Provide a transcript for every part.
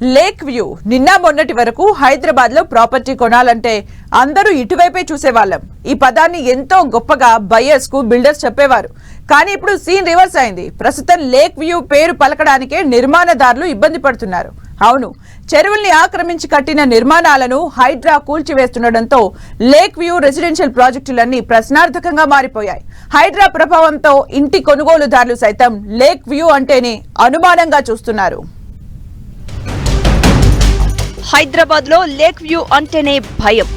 Lake view నిన్న మొన్నటి వరకు హైదరాబాద్ లో ప్రాపర్టీ కొనాలంటే అందరూ ఇటువైపే చూసేవాళ్ళం. ఈ పదాన్ని ఎంతో గొప్పగా బయర్స్ కు బిల్డర్స్ చెప్పేవారు. కానీ ఇప్పుడు సీన్ రివర్స్ అయింది. ప్రస్తుతం లేక్ వ్యూ పేరు పలకడానికే నిర్మాణదారులు ఇబ్బంది పడుతున్నారు. అవును, చెరువుల్ని ఆక్రమించి కట్టిన నిర్మాణాలను హైడ్రా కూల్చివేస్తుండటంతో లేక్ వ్యూ రెసిడెన్షియల్ ప్రాజెక్టులన్నీ ప్రశ్నార్థకంగా మారిపోయాయి. హైడ్రా ప్రభావంతో ఇంటి కొనుగోలుదారులు సైతం లేక్ వ్యూ అంటేనే అనుమానంగా చూస్తున్నారు. హైదరాబాద్ లో లేక్ వ్యూ అంటేనే భయం.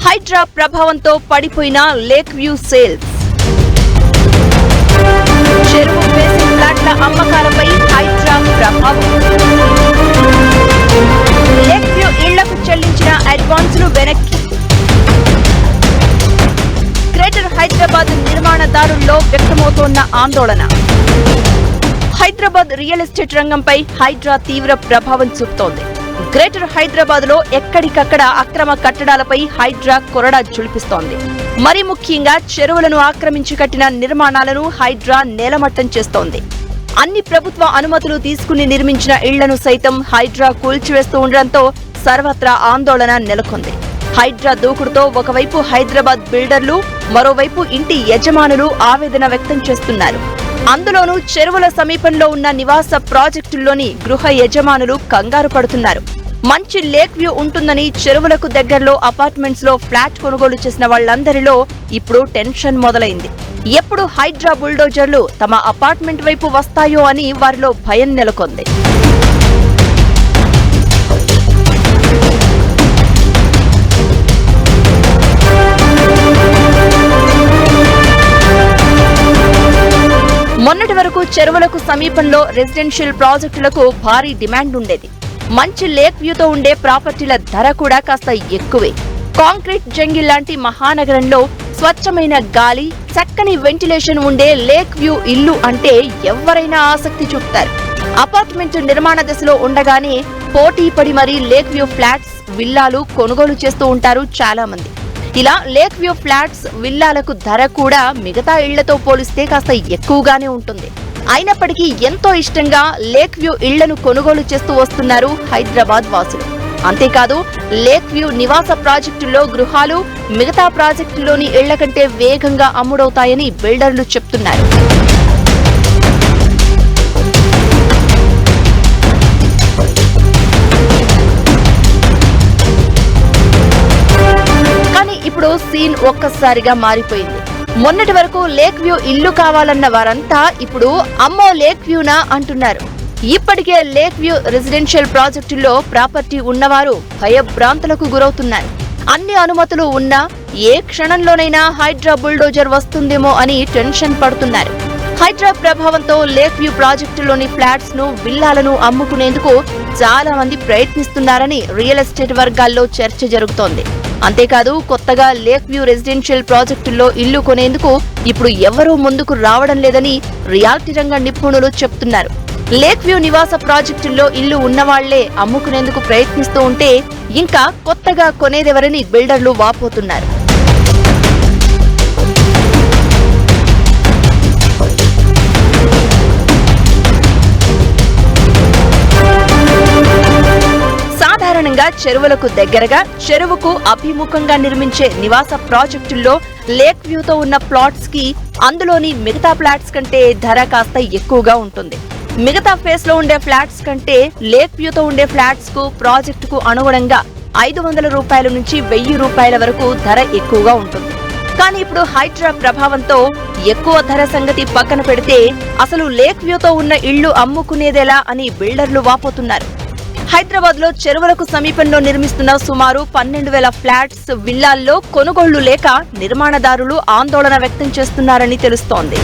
హైడ్రా ప్రభావంతో పడిపోయిన లేక్ వ్యూ సేల్స్. చెరువు బేసిన్ ఫ్లాట్ల అమ్మకాలపై హైడ్రా ప్రభావం. లేక్ వ్యూ ఇళ్లకు చెల్లించిన అడ్వాన్సులు వెనక్కి. గ్రేటర్ హైదరాబాద్ నిర్మాణదారుల్లో వ్యక్తమవుతోన్న ఆందోళన. హైదరాబాద్ రియల్ ఎస్టేట్ రంగంపై హైడ్రా తీవ్ర ప్రభావం చూపుతోంది. గ్రేటర్ హైదరాబాద్ లో ఎక్కడికక్కడ అక్రమ కట్టడాలపై హైడ్రా కొరడా చులిపిస్తోంది. మరి ముఖ్యంగా చెరువులను ఆక్రమించి కట్టిన నిర్మాణాలను హైడ్రా నేలమట్టం చేస్తోంది. అన్ని ప్రభుత్వ అనుమతులు తీసుకుని నిర్మించిన ఇళ్లను సైతం హైడ్రా కూల్చివేస్తూ ఉండడంతో సర్వత్రా ఆందోళన నెలకొంది. హైడ్రా దూకుడుతో ఒకవైపు హైదరాబాద్ బిల్డర్లు, మరోవైపు ఇంటి యజమానులు ఆవేదన వ్యక్తం చేస్తున్నారు. అందులోనూ చెరువుల సమీపంలో ఉన్న నివాస ప్రాజెక్టుల్లోని గృహ యజమానులు కంగారు పడుతున్నారు. మంచి లేక్ వ్యూ ఉంటుందని చెరువులకు దగ్గరలో అపార్ట్మెంట్స్ లో ఫ్లాట్ కొనుగోలు చేసిన వాళ్లందరిలో ఇప్పుడు టెన్షన్ మొదలైంది. ఎప్పుడు హైడ్రా బుల్డోజర్లు తమ అపార్ట్మెంట్ వైపు వస్తాయో అని వారిలో భయం నెలకొంది. మొన్నటి వరకు చెరువులకు సమీపంలో రెసిడెన్షియల్ ప్రాజెక్టులకు భారీ డిమాండ్ ఉండేది. మంచి లేక్ వ్యూతో ఉండే ప్రాపర్టీల ధర కూడా కాస్త ఎక్కువే. కాంక్రీట్ జంగిల్ లాంటి మహానగరంలో స్వచ్ఛమైన గాలి, చక్కని వెంటిలేషన్ ఉండే లేక్ వ్యూ ఇల్లు అంటే ఎవరైనా ఆసక్తి చూపుతారు. అపార్ట్మెంట్ నిర్మాణ దశలో ఉండగానే పోటీ పడి మరీ లేక్ వ్యూ ఫ్లాట్స్, విల్లాలు కొనుగోలు చేస్తూ ఉంటారు చాలా మంది. ఇలా లేక్ వ్యూ ఫ్లాట్స్, విల్లాలకు ధర కూడా మిగతా ఇళ్లతో పోలిస్తే కాస్త ఎక్కువగానే ఉంటుంది. అయినప్పటికీ ఎంతో ఇష్టంగా లేక్ వ్యూ ఇళ్లను కొనుగోలు చేస్తూ వస్తున్నారు హైదరాబాద్ వాసులు. అంతేకాదు, లేక్ వ్యూ నివాస ప్రాజెక్టుల్లో గృహాలు మిగతా ప్రాజెక్టులోని ఇళ్ల కంటే వేగంగా అమ్ముడవుతాయని బిల్డర్లు చెప్తున్నారు. ఇప్పుడు సీన్ ఒక్కసారిగా మారిపోయింది. మొన్నటి వరకు లేక్ వ్యూ ఇల్లు కావాలన్న వారంతా ఇప్పుడు అమ్మో లేక్ వ్యూనా అంటున్నారు. ఇప్పటికే లేక్ వ్యూ రెసిడెన్షియల్ ప్రాజెక్టుల్లో ప్రాపర్టీ ఉన్నవారు భయభ్రాంతులకు గురవుతున్నారు. అన్ని అనుమతులు ఉన్నా ఏ క్షణంలోనైనా హైడ్రా బుల్డోజర్ వస్తుందేమో అని టెన్షన్ పడుతున్నారు. హైడ్రా ప్రభావంతో లేక్ వ్యూ ప్రాజెక్టులోని ఫ్లాట్స్ ను, విల్లాలను అమ్ముకునేందుకు చాలా మంది ప్రయత్నిస్తున్నారని రియల్ ఎస్టేట్ వర్గాల్లో చర్చ జరుగుతోంది. అంతేకాదు, కొత్తగా లేక్ వ్యూ రెసిడెన్షియల్ ప్రాజెక్టుల్లో ఇల్లు కొనేందుకు ఇప్పుడు ఎవరూ ముందుకు రావడం లేదని రియాలిటీ రంగ నిపుణులు చెప్తున్నారు. లేక్ వ్యూ నివాస ప్రాజెక్టుల్లో ఇల్లు ఉన్నవాళ్లే అమ్ముకునేందుకు ప్రయత్నిస్తూ ఉంటే ఇంకా కొత్తగా కొనేదెవరని బిల్డర్లు వాపోతున్నారు. సాధారణంగా చెరువులకు దగ్గరగా, చెరువుకు అభిముఖంగా నిర్మించే నివాస ప్రాజెక్టుల్లో లేక్ వ్యూతో ఉన్న ప్లాట్స్ కి అందులోని మిగతా ఫ్లాట్స్ కంటే ధర కాస్త ఎక్కువగా ఉంటుంది. మిగతా ఫేస్ లో ఉండే ఫ్లాట్స్ కంటే లేక్ వ్యూతో ఉండే ఫ్లాట్స్ కు ప్రాజెక్టుకు అనుగుణంగా 500 రూపాయల నుంచి 1000 రూపాయల వరకు ధర ఎక్కువగా ఉంటుంది. కానీ ఇప్పుడు హైడ్రా ప్రభావంతో ఎక్కువ ధర సంగతి పక్కన పెడితే అసలు లేక్ వ్యూతో ఉన్న ఇళ్లు అమ్ముకునేదెలా అని బిల్డర్లు వాపోతున్నారు. హైదరాబాద్ లో చెరువులకు సమీపంలో నిర్మిస్తున్న సుమారు 12,000 ఫ్లాట్స్, విల్లాల్లో కొనుగోళ్లు లేక నిర్మాణదారులు ఆందోళన వ్యక్తం చేస్తున్నారని తెలుస్తోంది.